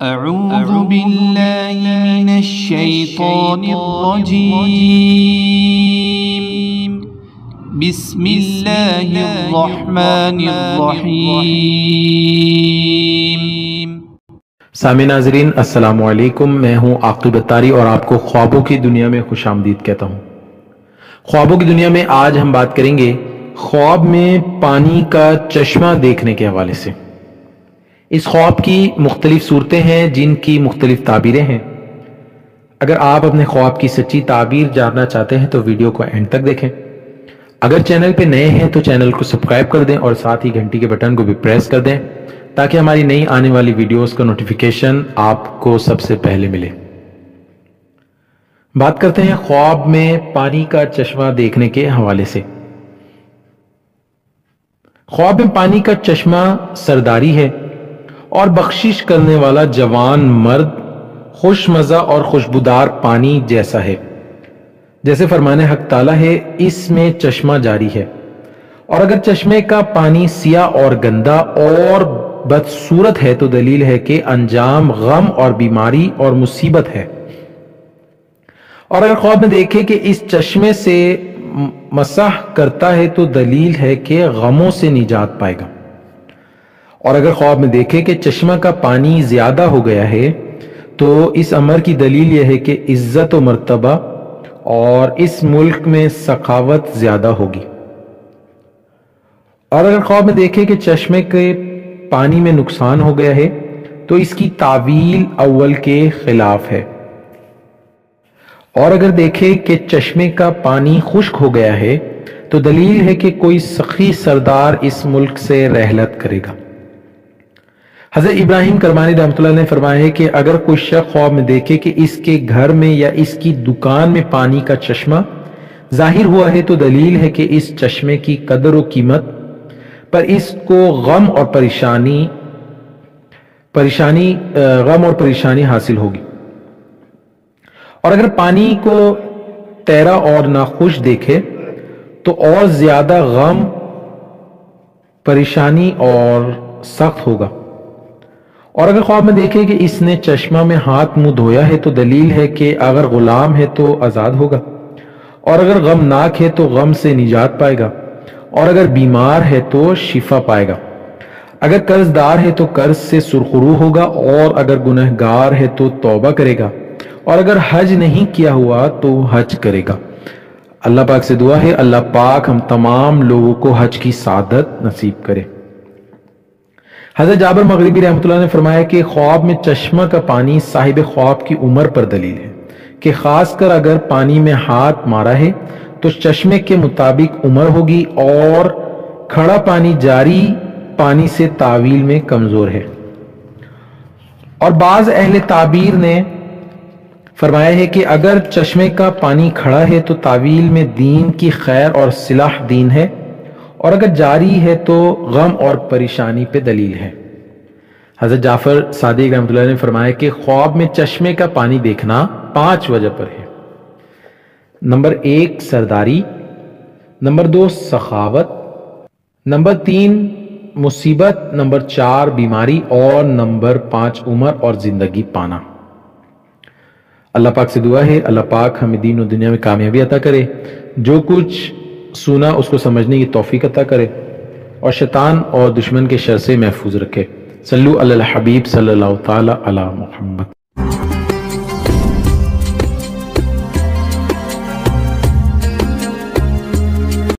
اعوذ باللہ من الشیطان الرجیم، بسم اللہ الرحمن الرحیم۔ سامع ناظرین السلام علیکم، میں ہوں عاقب اتاری اور آپ کو خوابوں کی دنیا میں خوش آمدید کہتا ہوں۔ خوابوں کی دنیا میں آج ہم بات کریں گے خواب میں پانی کا چشمہ دیکھنے کے حوالے سے۔ اس خواب کی مختلف صورتیں ہیں جن کی مختلف تعبیریں ہیں۔ اگر آپ اپنے خواب کی سچی تعبیر جاننا چاہتے ہیں تو ویڈیو کو اینڈ تک دیکھیں۔ اگر چینل پہ نئے ہیں تو چینل کو سبسکرائب کر دیں اور ساتھ ہی گھنٹی کے بٹن کو بھی پریس کر دیں تاکہ ہماری نئی آنے والی ویڈیوز کا نوٹیفیکیشن آپ کو سب سے پہلے ملے۔ بات کرتے ہیں خواب میں پانی کا چشمہ دیکھنے کے حوالے سے۔ خواب میں پانی کا چشمہ سرداری ہے اور بخشش کرنے والا جوان مرد خوش مزہ اور خوشبودار پانی جیسا ہے، جیسے فرمان حق تعالیٰ ہے اس میں چشمہ جاری ہے، اور اگر چشمے کا پانی سیاہ اور گندا اور بدصورت ہے تو دلیل ہے کہ انجام غم اور بیماری اور مصیبت ہے، اور اگر خواب میں دیکھے کہ اس چشمے سے مسح کرتا ہے تو دلیل ہے کہ غموں سے نجات پائے گا، اور اگر خواب میں دیکھے کہ چشمہ کا پانی زیادہ ہو گیا ہے تو اس امر کی دلیل یہ ہے کہ عزت و مرتبہ اور اس ملک میں سخاوت زیادہ ہوگی، اور اگر خواب میں دیکھے کہ چشمے کے پانی میں نقصان ہو گیا ہے تو اس کی تعویل اول کے خلاف ہے، اور اگر دیکھے کہ چشمے کا پانی خشک ہو گیا ہے تو دلیل ہے کہ کوئی سخی سردار اس ملک سے رحلت کرے گا۔ حضرت ابراہیم کرمانی رحمۃ اللہ نے فرمایا ہے کہ اگر کوئی شخص خواب میں دیکھے کہ اس کے گھر میں یا اس کی دکان میں پانی کا چشمہ ظاہر ہوا ہے تو دلیل ہے کہ اس چشمے کی قدر و قیمت پر اس کو غم اور پریشانی حاصل ہوگی، اور اگر پانی کو تیرا اور ناخوش دیکھے تو اور زیادہ غم، پریشانی اور سخت ہوگا، اور اگر خواب میں دیکھے کہ اس نے چشمہ میں ہاتھ منہ دھویا ہے تو دلیل ہے کہ اگر غلام ہے تو آزاد ہوگا، اور اگر غمناک ہے تو غم سے نجات پائے گا، اور اگر بیمار ہے تو شفا پائے گا، اگر قرض دار ہے تو قرض سے سرخرو ہوگا، اور اگر گنہگار ہے تو توبہ کرے گا، اور اگر حج نہیں کیا ہوا تو حج کرے گا۔ اللہ پاک سے دعا ہے اللہ پاک ہم تمام لوگوں کو حج کی سعادت نصیب کرے۔ حضرت جابر مغربی رحمۃ اللہ نے فرمایا کہ خواب میں چشمہ کا پانی صاحب خواب کی عمر پر دلیل ہے کہ خاص کر اگر پانی میں ہاتھ مارا ہے تو چشمے کے مطابق عمر ہوگی، اور کھڑا پانی جاری پانی سے تعویل میں کمزور ہے، اور بعض اہل تعبیر نے فرمایا ہے کہ اگر چشمے کا پانی کھڑا ہے تو تعویل میں دین کی خیر اور صلاح دین ہے، اور اگر جاری ہے تو غم اور پریشانی پہ دلیل ہے۔ حضرت جعفر صادق رحمۃ اللہ نے فرمایا کہ خواب میں چشمے کا پانی دیکھنا 5 وجہ پر ہے۔ نمبر 1 سرداری، نمبر 2 سخاوت، نمبر 3 مصیبت، نمبر 4 بیماری، اور نمبر 5 عمر اور زندگی پانا۔ اللہ پاک سے دعا ہے اللہ پاک ہمیں دین و دنیا میں کامیابی عطا کرے، جو کچھ سنا اس کو سمجھنے کی توفیق عطا کرے، اور شیطان اور دشمن کے شر سے محفوظ رکھے۔ صلو علی الحبیب صلی اللہ تعالی علی محمد۔